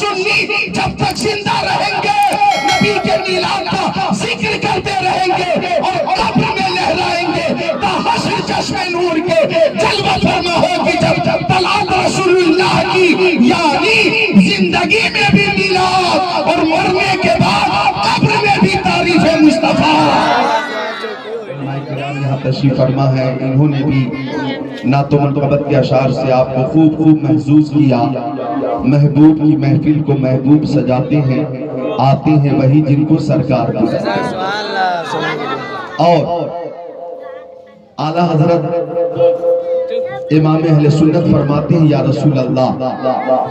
سنی جب تک زندہ رہیں گے نبی کے میلاد کا ذکر کرتے رہیں گے اور قبر میں لہرائیں گے تا حشر چشم نور کے جلوہ فرما ہوگی جب طلعت رسول اللہ کی، یعنی زندگی میں بھی میلاد اور مرنے کے بعد قبر میں بھی تعریف مصطفیٰ۔ یہاں تشریف فرما ہے، انہوں نے بھی نعت و منقبت کے اشعار سے آپ کو خوب خوب محظوظ کیا۔ محبوب کی محفل کو محبوب سجاتے ہیں، آتے ہیں وہی جن کو سرکار کی۔ اور اعلیٰ حضرت امام اہل سنت فرماتے ہیں یا رسول اللہ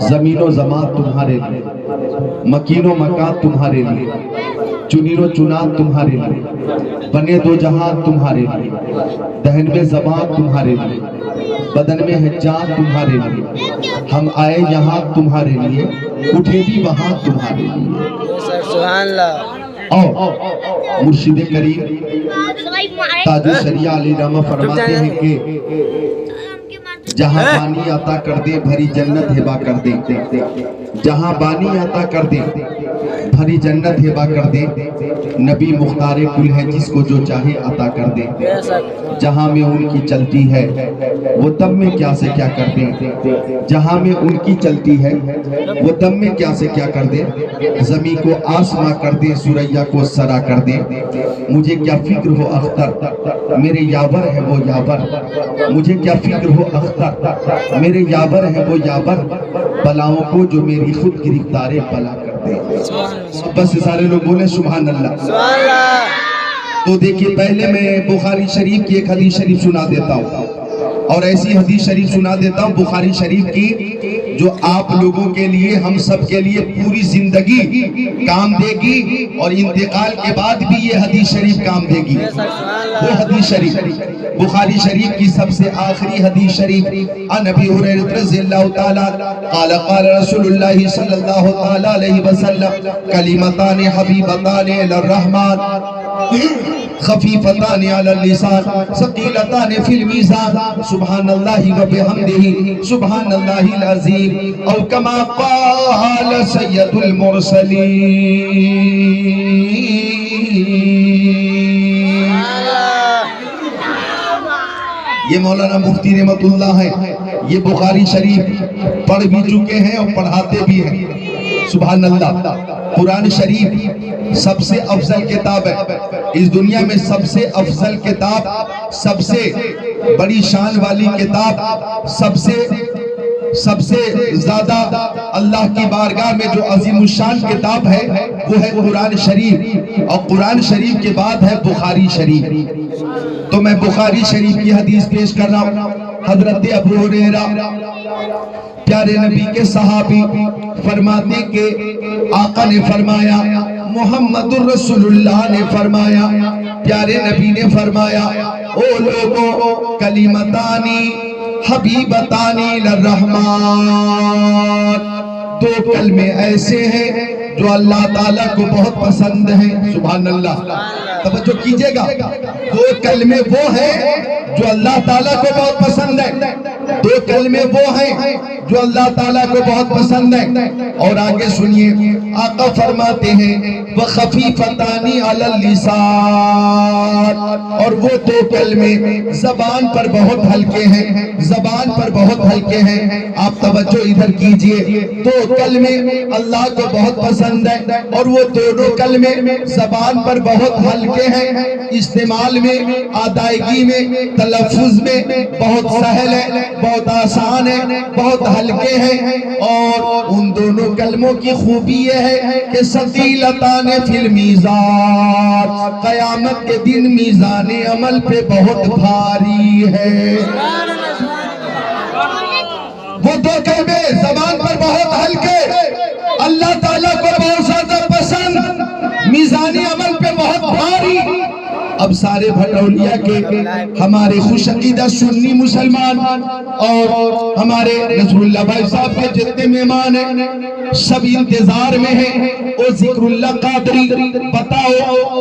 زمین و زمان تمہارے لیے، مکین و مکان تمہارے لیے، چنیر و چنان تمہارے لیے، بنے دو جہاں تمہارے لیے، دہن میں زبان تمہارے لیے، بدن میں ہے جان تمہارے لیے، ہم آئے یہاں تمہارے لیے، اٹھے بھی وہاں تمہارے لیے۔ سبحان اللہ۔ اور مرشد کریم تاج الشریعہ علی رحمہ فرماتے ہیں کہ جہاں بانی عطا کر دے بھری جنت ہبا کر دے، جہاں بانی عطا کر دے بھری جنت ہبا کر دے، نبی مختار کل ہے جس کو جو چاہے عطا کر دے، جہاں میں ان کی چلتی ہے وہ تب میں کیا سے کیا کر دے، جہاں میں ان کی چلتی ہے وہ تب میں کیا سے کیا کر دے، زمین کو آسماں کر دے سوریا کو سرا کر دے، مجھے کیا فکر ہو اختر میرے یاور ہے وہ یاور، مجھے کیا فکر ہو اختر میرے یاور ہے وہ یاور، بلاؤں کو جو میری خود گرفتار بلا کر دے۔ بس سارے لوگ بولیں سبحان اللہ۔ تو دیکھیے پہلے میں بخاری شریف کی ایک حدیث شریف سنا دیتا ہوں، اور ایسی حدیث شریف سنا دیتا ہوں بخاری شریف کی جو آپ لوگوں کے لیے ہم سب کے لیے پوری زندگی کام دے گی، اور انتقال کے بعد بھی یہ حدیث شریف کام دے گی۔ وہ حدیث شریف بخاری شریف کی سب سے آخری حدیث شریف، عن ابی ہریرہ رضی اللہ تعالی قال قال رسول اللہ صلی اللہ تعالی علیہ وسلم کلمتان حبیبتان الی الرحمن خفیفتان علی اللسان ثقیلتان فی المیزان سبحان اللہ و بحمدہ سبحان اللہ العظیم، او کما قال سید المرسلین۔ یہ مولانا مفتی رحمت اللہ ہے، یہ بخاری شریف پڑھ بھی چکے ہیں اور پڑھاتے بھی ہیں۔ سبحان اللہ۔ قرآن شریف سب سے افضل کتاب ہے اس دنیا میں، سب سے افضل کتاب، سب سے بڑی شان والی کتاب، سب سے زیادہ اللہ کی بارگاہ میں جو عظیم الشان کتاب ہے وہ ہے قرآن شریف، اور قرآن شریف کے بعد ہے بخاری شریف۔ تو میں بخاری شریف کی حدیث پیش کر رہا ہوں۔ حضرت ابو ہریرہ پیارے نبی کے صحابی فرماتے کہ آقا نے فرمایا، محمد الرسول اللہ نے فرمایا، پیارے نبی نے فرمایا، او لوگوں کلمتانی حبیبتانی للرحمن، دو کلمے ایسے ہیں جو اللہ تعالیٰ کو بہت پسند ہیں۔ سبحان اللہ، توجہ کیجئے گا، دو کلمے وہ ہیں جو اللہ تعالیٰ کو بہت پسند ہے، دو کلمے وہ ہیں جو اللہ تعالیٰ کو بہت پسند ہے۔ اور آگے سنیے، آقا فرماتے ہیں وَخَفِيفَتَانِ عَلَى اللِّسَانِ، اور وہ دو کلمے زبان پر بہت ہلکے ہیں، زبان پر بہت ہلکے ہیں۔ آپ توجہ ادھر کیجئے، دو کلمے اللہ کو بہت پسند ہے اور وہ دونوں کلمے زبان پر بہت ہلکے ہیں، استعمال میں، ادائیگی میں، تلفظ میں بہت سہل ہے، بہت آسان ہے، بہت ہلکے ہیں۔ اور ان دونوں کلموں کی خوبی یہ ہے کہ ثقیلتان فی المیزان، قیامت کے دن میزان عمل پہ بہت بھاری ہے۔ وہ دو کلمے زبان پر بہت ہلکے، اللہ تعالیٰ کو بہت زیادہ پسند، میزان عمل پہ بہت بھاری۔ اب سارے بھٹولیا کے ہمارے خوش عقیدہ سنی مسلمان اور ہمارے نصر اللہ بھائی صاحب کے جتنے مہمان ہیں سب انتظار میں ہیں. او ذکر اللہ قادری بتاؤ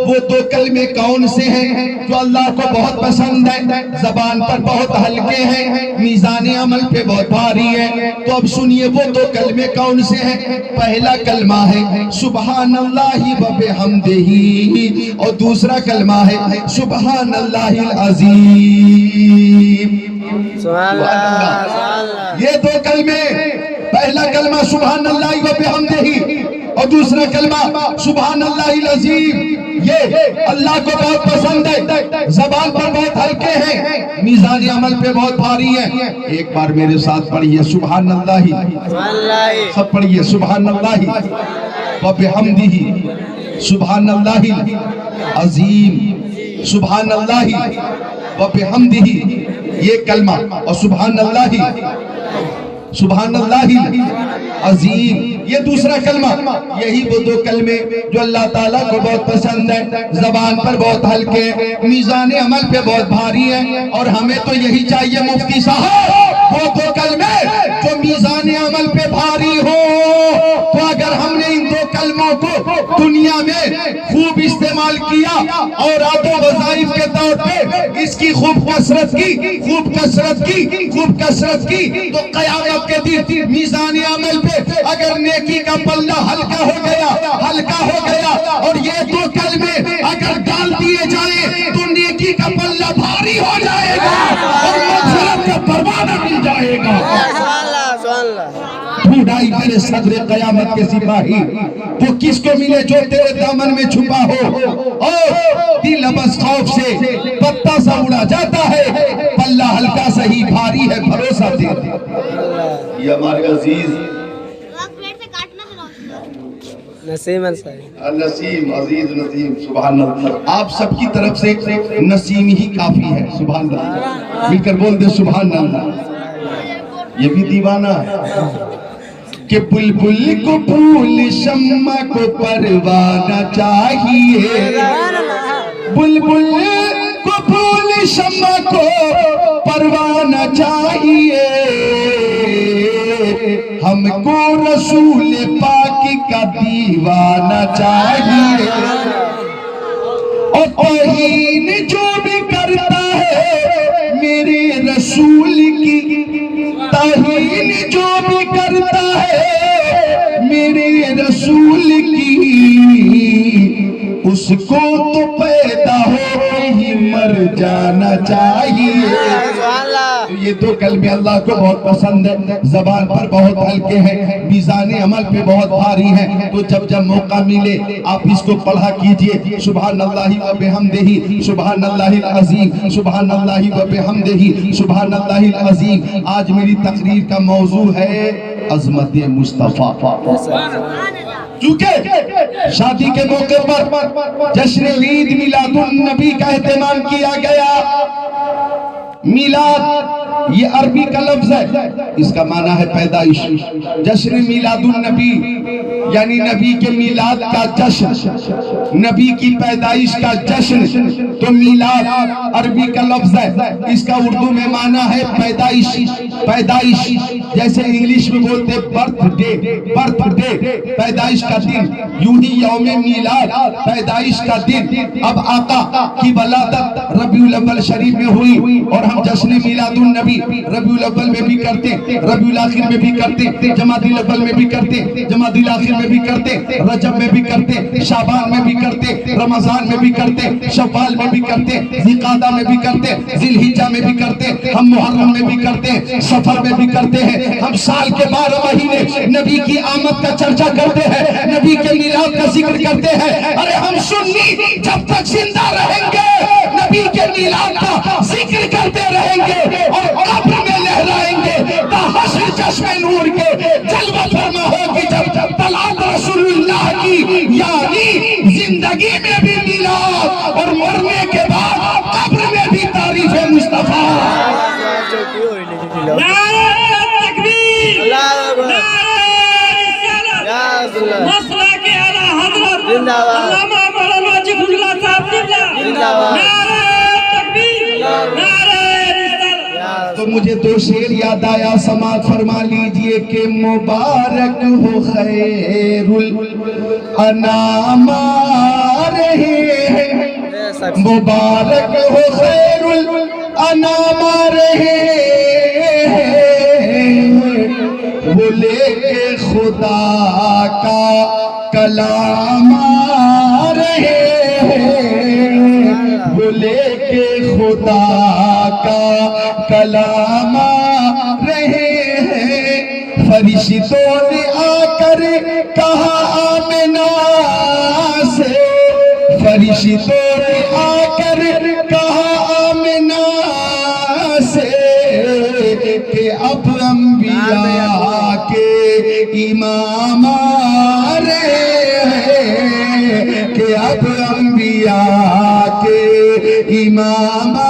وہ دو کلمے کون سے ہیں جو اللہ کو بہت پسند ہے, زبان پر بہت ہلکے ہیں, میزان عمل پہ بہت بھاری ہے؟ تو اب سنیے وہ دو کلمے کون سے ہیں. پہلا کلمہ ہے سبحان اللہ و بحمدہ, اور دوسرا کلمہ ہے سبحان اللہ العظیم. سبحان اللہ. یہ دو کلمے, پہلا کلمہ سبحان اللہ و بحمدہ اور دوسرا کلمہ سبحان اللہ العظیم, یہ اللہ کو بہت پسند ہے, زبان پر بہت ہلکے ہیں, میزان عمل پہ بہت بھاری ہیں. ایک بار میرے ساتھ پڑھیے سبحان اللہ, سب پڑھیے سبحان اللہ و بحمدہ سبحان اللہ العظیم, سبحان اللہ و بحمدہ یہ کلمہ, اور سبحان اللہ عظیم یہ دوسرا کلمہ. یہی وہ دو کلمے جو اللہ تعالیٰ کو بہت پسند ہے, زبان پر بہت ہلکے, میزان عمل پہ بہت بھاری ہے. اور ہمیں تو یہی چاہیے مفتی صاحب, وہ دو کلمے جو میزان عمل پہ بھاری ہو. تو اگر ہم نے ان دو کلموں کو دنیا میں خوب استعمال کیا اور آدھو وظائف کے طور پہ اس کی خوب کثرت کی, تو قیامت کے دن میزان عمل پہ اگر نیکی کا پلہ ہلکا ہو گیا اور یہ دو کلمے اگر ڈال دیے جائیں تو نیکی کا پلہ بھاری ہو جائے گا اور مغفرت کا پروانہ مل جائے گا. ڈھونڈائی میرے صدر قیامت کے سپاہی, وہ کس کو ملے جو تیرے دامن میں چھپا ہو, اور دل بس خوف سے پتا سا اڑا جاتا ہے, پلہ ہلکا سہی بھاری ہے بھروسہ دے. یہ ہمارے عزیز نسیم عزیز نسیم, سبحان اللہ. آپ سب کی طرف سے نسیم ہی کافی ہے. سبحان اللہ, مل کر بول دے سبحان اللہ. یہ بھی دیوانہ ہے کہ بلبل کو پھول شمع کو پروانہ چاہیے, بلبل کو پھول شمع کو پروانہ چاہیے, ہم کو رسول پاک کا دیوانہ چاہیے. اور توہین جو بھی کرتا ہے میرے رسول کی, توہین جو بھی کرتا ہے میرے رسول کی, اس کو تو پیدا ہو ہی مر جانا چاہیے. یہ دو کلمے اللہ کو بہت پسند ہے, زبان پر بہت ہلکے ہیں, میزان عمل پہ بہت بھاری ہیں. تو جب موقع ملے آپ اس کو پڑھا کیجئے سبحان اللہ و بحمدہ سبحان اللہ العظیم, سبحان اللہ و بحمدہ سبحان اللہ العظیم. آج میری تقریر کا موضوع ہے عظمت مصطفیٰ. کیونکہ شادی کے موقع پر جشن عید میلاد النبی کا اہتمام کیا گیا. میلاد یہ عربی کا لفظ ہے, اس کا معنی ہے پیدائش. جشن میلاد النبی یعنی نبی کے میلاد کا جشن, نبی کی پیدائش کا جشن. تو میلاد عربی کا لفظ ہے, اس کا اردو میں معنی ہے پیدائش. جیسے انگلش میں بولتے برتھ ڈے, پیدائش کا دن, یوں ہی یوم میلاد پیدائش کا دن. اب آقا کی ولادت ربیع الاول شریف میں ہوئی, اور ہم جشن میلاد النبی ربیع الاول میں بھی کرتے, ربیع الاخر میں بھی کرتے, جمادی الاول میں بھی کرتے, جمادی الاخر میں بھی کرتے, رجب میں بھی کرتے, شعبان میں بھی کرتے, رمضان میں بھی کرتے, شوال میں بھی کرتے, ذوالقعدہ میں بھی کرتے, ذی الحجہ میں بھی کرتے, ہم محرم میں بھی کرتے, سفر میں بھی کرتے ہیں. ہم سال کے 12 مہینے نبی کی آمد کا چرچا کرتے ہیں, نبی کے میلاد کا ذکر کرتے ہیں. ارے ہم سنی جب تک زندہ رہیں گے نبی کے میلاد کا ذکر کرتے رہیں گے اور قبر میں لہرائیں گے تا حشر چشمے نور کے جلوہ فرما ہوگی. جب طلعت رسول اللہ کی یعنی زندگی میں بھی میلاد اور مرنے کے بعد قبر میں بھی تعریف مصطفیٰ. مسئلہ کے اعلیٰ حضرت علامہ مولانا جی صاحب تو مجھے دو شعر یاد آیا، سماعت فرما لیجئے کہ مبارک ہو خیر الانام رہے ہیں، مبارک ہو خیر الانام رہے ہیں، وہ لے کے خدا کا کلام آ رہے ہیں، وہ لے کے خدا کا کلام آ رہے ہیں۔ فرشتوں نے آ کر کہا آمنہ سے، فرشتوں نے آ کر کہا آمنہ سے کہ اب انبیاء کے امام آ رہے ہیں، کہ اب انبیاء کے امام آ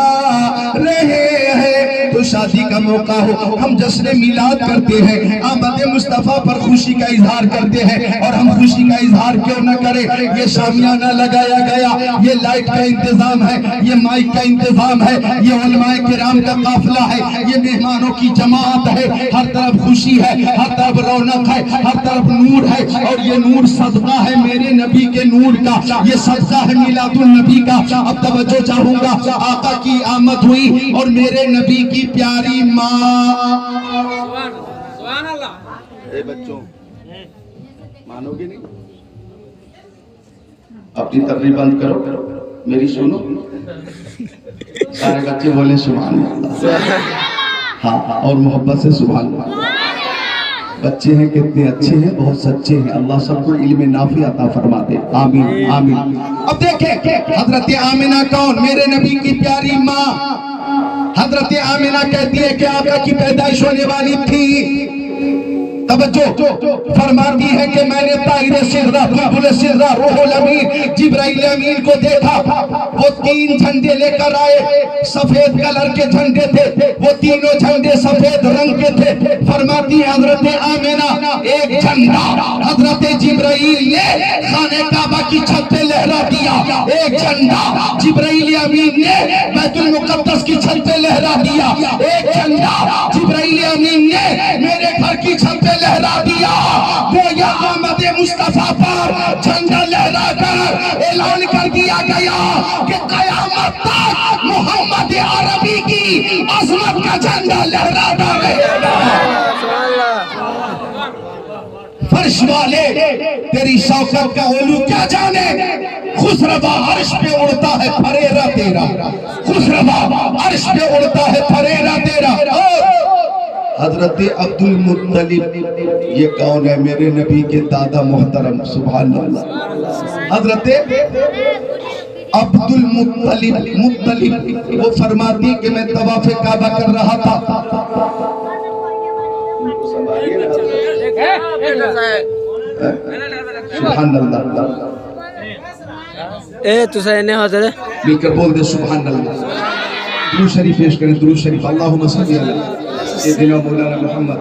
رہے ہیں۔ تو شادی کا موقع ہو، ہم جشن میلاد کرتے ہیں، آمد مصطفیٰ پر خوشی کا اظہار کرتے ہیں، اور ہم خوشی کا اظہار کیوں نہ کریں؟ یہ شامیانہ لگایا گیا، یہ لائٹ کا انتظام ہے، یہ مائک کا انتظام ہے، یہ علماء کرام کا قافلہ ہے، یہ مہمانوں کی جماعت ہے، ہر طرف خوشی ہے، ہر طرف رونق ہے، ہر طرف نور ہے، اور یہ نور صدقہ ہے میرے نبی کے نور کا، یہ صدقہ ہے میلاد النبی کا۔ اب توجہ چاہوں گا، آقا کی آمد ہوئی اور میرے نبی کی پیاری ماں، سبحان اللہ۔ اے بچوں مانو گے نہیں؟ اپنی تقریر بند کرو، میری سنو، سارے بچے بولے سبحان اللہ، ہاں اور محبت سے سبحان اللہ۔ بچے ہیں کتنے اچھے ہیں، بہت سچے ہیں، اللہ سب کو علم نافع عطا فرما دے، آمین آمین۔ اب دیکھیں حضرت آمنہ کون؟ میرے نبی کی پیاری ماں حضرت آمنہ کہتی ہے کہ آقا کی پیدائش ہونے والی تھی، توجہ فرماتی ہے کہ میں نے طاہر سرہ بلبل سرہ روح الامین جبرائیل امین کو دیکھا، وہ 3 جھنڈے لے کر آئے، سفید کلر کے جھنڈے تھے، وہ تینوں جھنڈے سفید رنگ کے تھے۔ فرماتی ہے حضرت آمنہ ایک جھنڈا حضرت جبرائیل نے خانہ کعبہ کی چھت پہ لہرا دیا، ایک جھنڈا جبرائیل امین نے بیت المقدس کی چھت پہ لہرا دیا، ایک جھنڈا جبرائیل امین نے میرے گھر کی چھت پہ لہرا دیا۔ گویا آمد مصطفیٰ پر جھنڈا لہرا کر اعلان کر دیا گیا کہ قیامت تک محمد عربی کی عظمت کا جھنڈا لہراتا رہے گا۔ فرش والے تیری شوکت کا علو کیا جانے، خسروا عرش پہ اڑتا ہے پھریرا تیرا، خسروا عرش پہ اڑتا ہے پھریرا تیرا۔ حضرت عبد المطلب یہ کون ہے؟ میرے نبی کے دادا محترم، سبحان اللہ۔ حضرت عبد المطلب وہ فرماتی کہ میں طواف کعبہ کر رہا تھا، سبحان اللہ، تو سہنے ہوتے تھے مل کر بول دے سبحان اللہ۔ درود شریف پیش کریں، درود شریف، اللہم صلی علی سیدنا مولانا محمد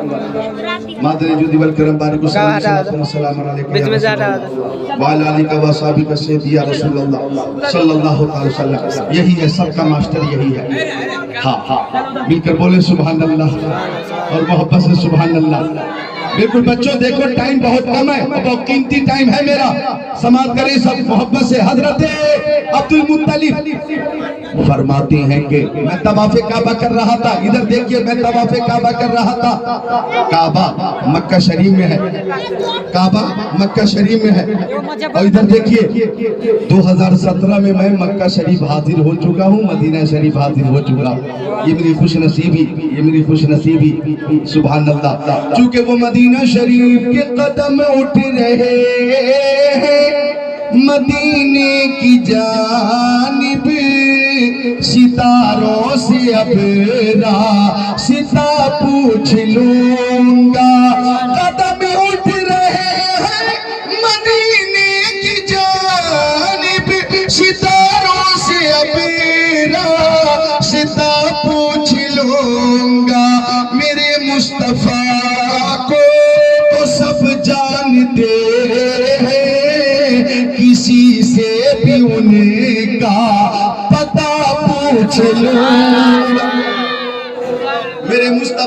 مادر جودی والکرم بارک وسلم السلام علیکم وعلی آلہ و صحابہ سیدی یا رسول اللہ صلی اللہ علیہ وسلم۔ یہی ہے سب کا ماسٹر، یہی ہے، ہاں ہاں مل کر بولے سبحان اللہ اور محبت سے سبحان اللہ۔ بالکل بچوں دیکھو ٹائم بہت کم ہے، بہت قیمتی ٹائم ہے میرا، سماعت کریں سب محبت سے۔ حضرت عبد المطلب فرماتے ہیں کہ میں طواف کعبہ کر رہا تھا، ادھر دیکھیے میں طواف کعبہ کر رہا تھا، کعبہ مکہ شریف میں ہے، کعبہ مکہ شریف میں ہے، اور ادھر دیکھیے 2017 میں میں مکہ شریف حاضر ہو چکا ہوں، مدینہ شریف حاضر ہو چکا ہوں۔ یہ میری خوش نصیبی، یہ میری خوش نصیبی، سبحان اللہ۔ چونکہ وہ مدینہ شریف کے قدم اٹھ رہے ہیں مدینے کی جانب، ستاروں سے اب راستہ پوچھ لوں گا، قدم اٹھ رہے ہیں مدینے کی جانب، ستاروں سے اب راستہ پوچھ لوں گا، میرے مصطفیٰ کو تو سب جانتے ہیں، کسی سے بھی ان کا پتہ پوچھ لوں گا۔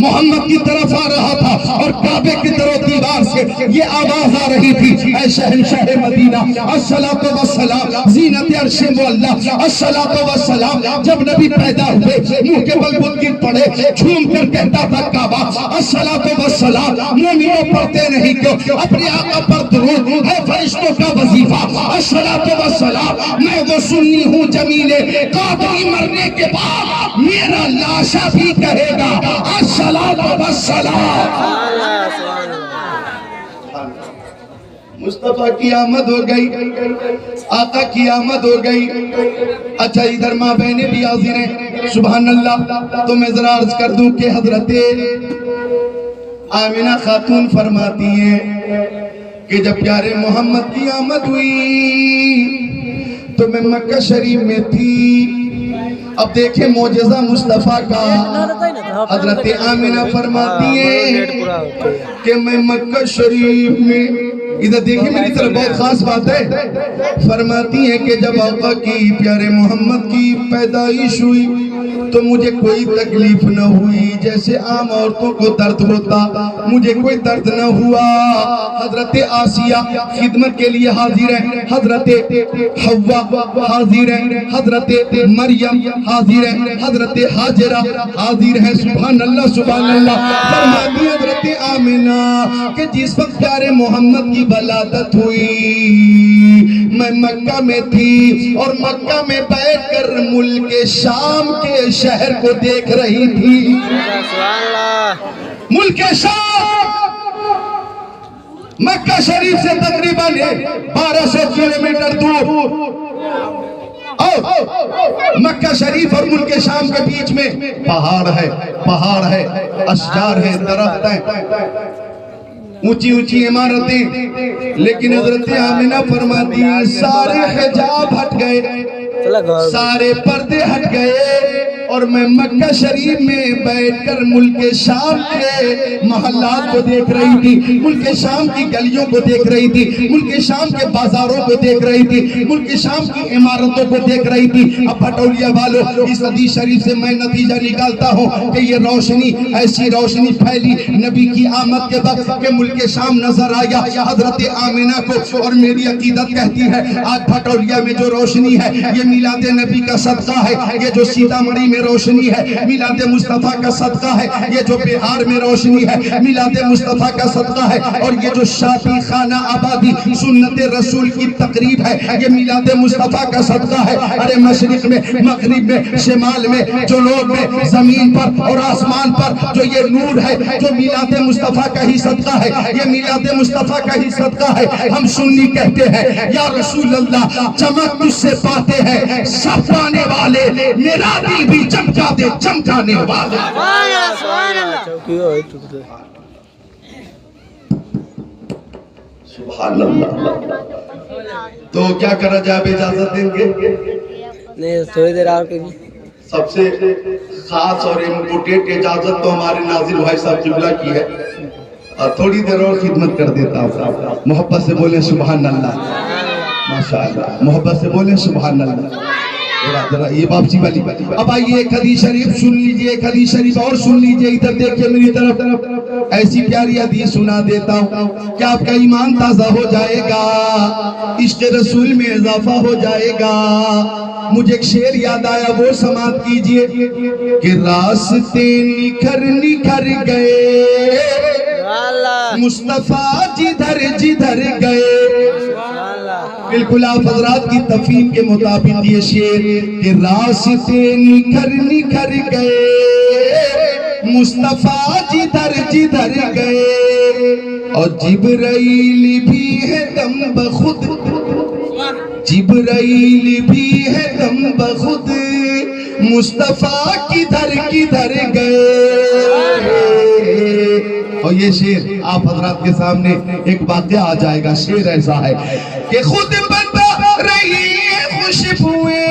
محمد کی طرف آ رہا تھا اور کعبے کی طرف دیوار سے یہ آواز آ رہی تھی، اے شہنشاہ مدینہ الصلاۃ والسلام زینت عرش مولا الصلاۃ والسلام. جب نبی پیدا ہوئے منہ کے بل بل گر پڑے، جھوم کر کہتا تھا کعبہ الصلاۃ والسلام. مومنوں پڑھتے نہیں کیوں؟ اپنے آقا پر درود ہے فرشتوں کا وظیفہ. الصلاۃ والسلام. میں وہ سنی ہوں جمیل قادری مرنے کے بعد میرا لاشا بھی کہے گا الصلاۃ والسلام. مصطفیٰ کی آمد ہو گئی، آقا کی آمد ہو گئی. اچھا ادھر ماں بہنیں بھی حاضر ہیں. سبحان اللہ. تو میں ذرا عرض کر دوں کہ حضرت آمنہ خاتون فرماتی ہیں کہ جب پیارے محمد کی آمد ہوئی تو میں مکہ شریف میں تھی. اب دیکھیں معجزہ مصطفیٰ کا. حضرت آمنہ فرماتی ہیں کہ میں مکہ شریف میں، ادھر دیکھیں میری طرف بہت خاص بات ہے، فرماتی ہیں کہ جب آقا کی پیارے محمد کی پیدائش ہوئی تو مجھے کوئی تکلیف نہ ہوئی. جیسے عام عورتوں کو درد ہوتا مجھے کوئی درد نہ ہوا. حضرت آسیہ خدمت کے لیے حاضر ہیں، حضرت حوا حاضر ہیں، حضرت مریم حاضر ہیں، حضرت حاجرہ حاضر ہیں. سبحان اللہ سبحان اللہ. فرماتی حضرت آمنہ کہ جس وقت پیارے محمد کی ولادت ہوئی میں مکہ میں تھی اور مکہ میں بیٹھ کر ملک شام کے شہر کو دیکھ رہی تھی. ملک شام مکہ شریف سے تقریباً 1200 کلومیٹر دور. مکہ شریف اور ملک شام کے بیچ میں پہاڑ ہے، اشجار ہیں، درخت ہیں، اونچی اونچی عمارتیں. لیکن حضرت آمنہ فرماتی ہیں سارے حجاب ہٹ گئے، سارے پردے ہٹ گئے اور میں مکہ شریف میں بیٹھ کر ملک شام کے محلات کو دیکھ رہی تھی، ملک شام کی گلیوں کو دیکھ رہی تھی، ملک شام کے بازاروں کو دیکھ رہی تھی، ملک شام کی عمارتوں کو دیکھ رہی تھی. اب بھٹولیا والوں اس حدیث شریف سے میں نتیجہ نکالتا ہوں کہ یہ روشنی، ایسی روشنی پھیلی نبی کی آمد کے وقت کہ ملک شام نظر آیا حضرت آمنہ کو. اور میری عقیدت کہتی ہے آج بھٹولیا میں جو روشنی ہے یہ میلاد نبی کا صدقہ ہے. یہ جو سیتامڑھی میں روشنی ہے میلاد مصطفیٰ کا صدقہ ہے. یہ جو بہار میں روشنی ہے میلاد مصطفیٰ کا صدقہ ہے. اور یہ جو شادی خانہ آبادی سنت رسول کی تقریب ہے یہ میلاد مصطفیٰ کا صدقہ ہے. ارے مشرق میں، مغرب میں، شمال میں، جنوب میں، زمین پر اور آسمان پر جو یہ نور ہے جو میلاد مصطفیٰ کا ہی صدقہ ہے، یہ میلاد مصطفیٰ کا ہی صدقہ ہے. ہم سنی کہتے ہیں یا رسول اللہ چمک تجھ سے پاتے ہیں سب پانے والے، میرا دل بھی چمکا دے چمکانے والے. سبحان اللہ. تو کیا کرا جائے؟ آپ اجازت دیں گے؟ نہیں تھوڑی دیر اور سب سے خاص اور امپورٹنٹ اجازت تو ہمارے ناظر بھائی صاحب قبلہ کی ہے. تھوڑی دیر اور خدمت کر دیتا ہوں. محبت سے بولیں سبحان اللہ. ماشاءاللہ محبت سے بولیں سبحان اللہ. ذرا یہ واپسی والی. اب آئیے ایک حدیث شریف سن لیجئے، ایک حدیث شریف اور سن لیجئے. ادھر دیکھیں میری طرف. ایسی پیاری حدیث سنا دیتا ہوں کہ آپ کا ایمان تازہ ہو جائے گا، عشق رسول میں اضافہ ہو جائے گا. مجھے ایک شعر یاد آیا، وہ سماعت کیجئے کہ راستے نکھر نکھر گئے مصطفیٰ جدھر جدھر گئے. بالکل آپ حضرات کی تفہیم کے مطابق یہ شعر کہ راستے نکھر نکھر گئے مصطفیٰ جدھر جدھر گئے اور جبرائیل بھی ہے دم بخود، جبرائیل بھی ہے دم بخود مصطفیٰ کدھر کدھر گئے. اور یہ شعر آپ حضرات کے سامنے ایک واقعہ آ جائے گا. شعر ایسا ہے کہ خود بتا رہی ہے خوشبوئیں،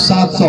700।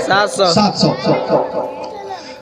700।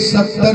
70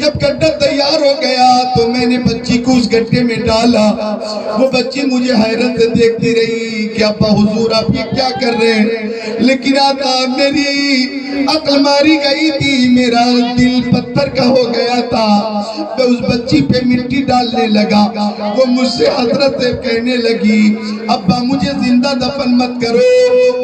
جب گڈھا تیار ہو گیا تو میں نے بچی کو اس گڈھے میں ڈالا. وہ بچی مجھے حیرت سے دیکھتی رہی کہ ابا حضور آپ یہ کیا کر رہے ہیں. لیکن آقا میری عقل ماری گئی تھی, میرا دل پتھر کا ہو گیا تھا. میں اس بچی پہ مٹی ڈالنے لگا. وہ مجھ سے حضرت سے کہنے لگی ابا مجھے زندہ دفن مت کرو,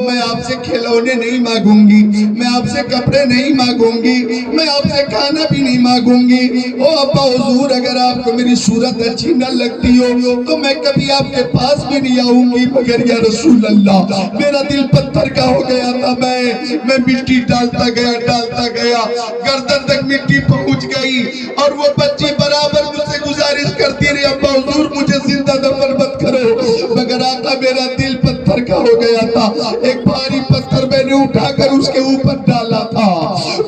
میں آپ سے کھلونے نہیں مانگوں گی, میں آپ سے کپڑے نہیں مانگوں گی, میں آپ سے کھانا بھی نہیں مانگوں گی. او ابا حضور اگر آپ کو میری صورت اچھی نہ لگتی ہو تو میں کبھی آپ کے پاس بھی نہیں آؤں گی. مگر یا رسول اللہ میرا دل پتھر کا ہو گیا تھا. میں مٹی ڈالتا گیا گردن تک مٹی پہنچ گئی. اور وہ بچی برابر مجھ سے گزارش کرتی رہی ابا حضور مجھے زندہ دفن مت کرو. مگر آقا میرا دل پتھر کا ہو گیا تھا. ایک بھاری پتھر میں نے اٹھا کر اس کے اوپر ڈالا تھا.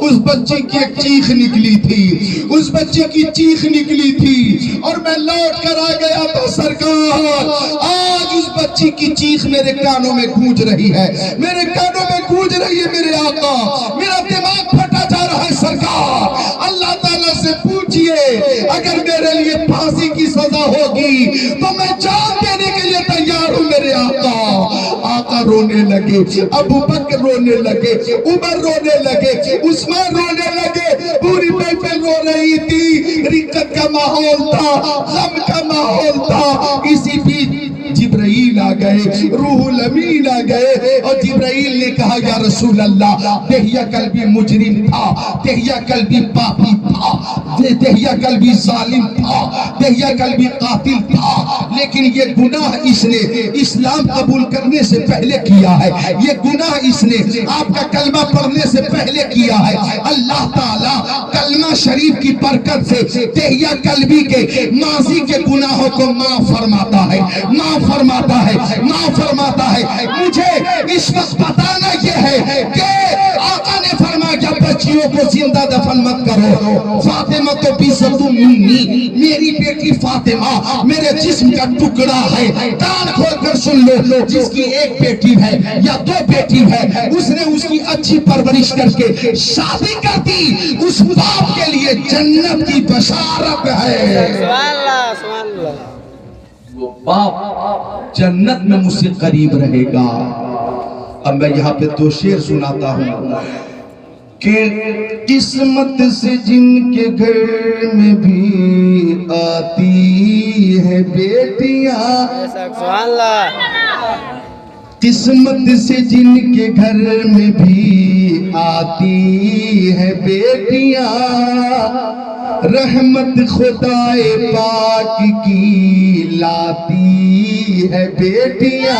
اس بچی کی ایک چیخ نکلی تھی, اس بچی کی چیخ نکلی تھی اور میں لوٹ کر آ گیا تھا. سرکار آج اس بچی کی چیخ میرے کانوں میں گونج رہی ہے, میرے کانوں میں گونج رہی ہے. میرے آقا میرا دماغ پھٹا جا رہا ہے. سرکار اللہ تعالیٰ سے پوچھئے اگر میرے لیے پھانسی کی سزا ہوگی تو میں جان دینے کے لیے تیار ہوں. میرے آقا رونے لگے, ابو بکر رونے لگے, عمر رونے لگے, عثمان رونے لگے, پوری محفل رو رہی تھی. رقت کا ماحول تھا, غم کا ماحول تھا. اسی بیچ جبرائیل آ گئے, روح الامین آ گئے اور جبرائیل نے کہا یا رسول اللہ دہیا قلبی مجرم تھا, دہیا قلبی پاپی تھا, دہیا قلبی ظالم تھا, دہیا قلبی قاتل تھا, لیکن یہ گناہ اس نے اسلام قبول کرنے سے پہلے کیا ہے, یہ گناہ اس نے آپ کا کلمہ پڑھنے سے پہلے کیا ہے. اللہ تعالیٰ کلمہ شریف کی برکت سے دہیا قلبی کے ماضی کے گناہوں کو معاف فرماتا ہے, معاف فرماتا ہے, معاف فرماتا ہے. مجھے اس وقت بتانا یہ ہے کہ آقا نے فرمایا بچیوں کو زندہ دفن مت کرو. فاطمہ تو بیزت منی, میری بیٹی فاطمہ میرے جسم کا ٹکڑا ہے. کان کھول کر سن لو, جس کی ایک بیٹی ہے یا دو بیٹی ہے اس نے اس کی اچھی پرورش کر کے شادی کر دی, اس باپ کے لیے جنت کی بشارت ہے. سبحان اللہ سبحان اللہ. وہ باپ جنت میں مجھ سے قریب رہے گا. اب میں یہاں پہ دو شعر سناتا ہوں کہ قسمت سے جن کے گھر میں بھی آتی ہے بیٹیاں, سبحان اللہ. قسمت سے جن کے گھر میں بھی آتی ہے بیٹیاں, رحمت خدائے پاک کی لاتی ہے بیٹیاں.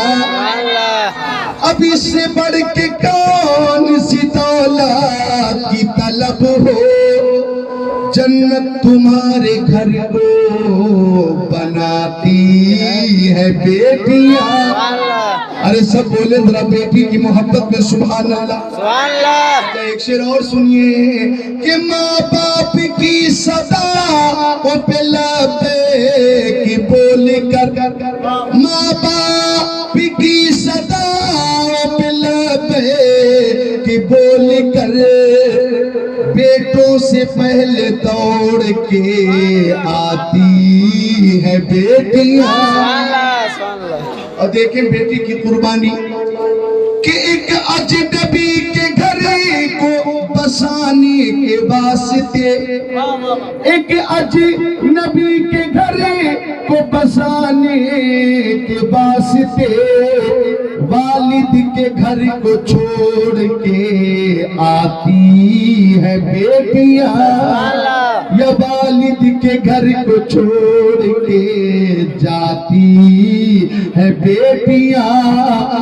اب اس سے بڑھ کے کون سی دولت کی طلب ہو, جنت تمہارے گھر کو بناتی ہے بیٹیاں. ارے سب بولے ذرا بیٹی کی محبت میں سبحان اللہ سبحان اللہ. ایک شعر اور سنیے کہ ماں باپ کی صدا پہ لبے کی بول کر, ماں باپ کی صدا پہ لبے کی بول کر, بیٹوں سے پہلے دوڑ کے آتی ہے بیٹیاں. اور دیکھیں بیٹی کی قربانی کہ ایک اجنبی کے گھر کو بسانے کے واسطے, ایک اجنبی کے گھر کو بسانے کے واسطے والد کے گھر کو چھوڑ کے آتی ہے بیٹیاں, یا والد کے گھر کو چھوڑ کے جاتی ہے بیٹیاں.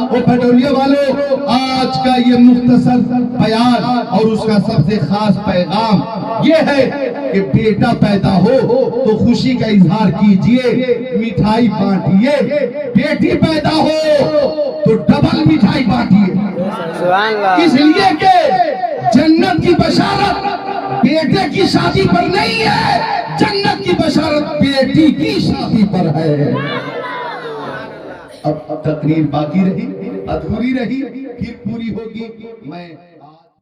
او پٹولیا والو, آج کا یہ مختصر بیان اور اس کا سب سے خاص پیغام یہ ہے کہ بیٹا پیدا ہو تو خوشی کا اظہار کیجئے, مٹھائی بانٹیے. بیٹی پیدا ہو تو ڈبل مٹھائی بانٹیے. اس لیے کہ جنت کی بشارت بیٹے کی شادی پر نہیں ہے, جنت کی بشارت بیٹی کی شادی پر ہے. اب تقریر باقی رہی, ادھوری رہی, پھر پوری ہوگی. میں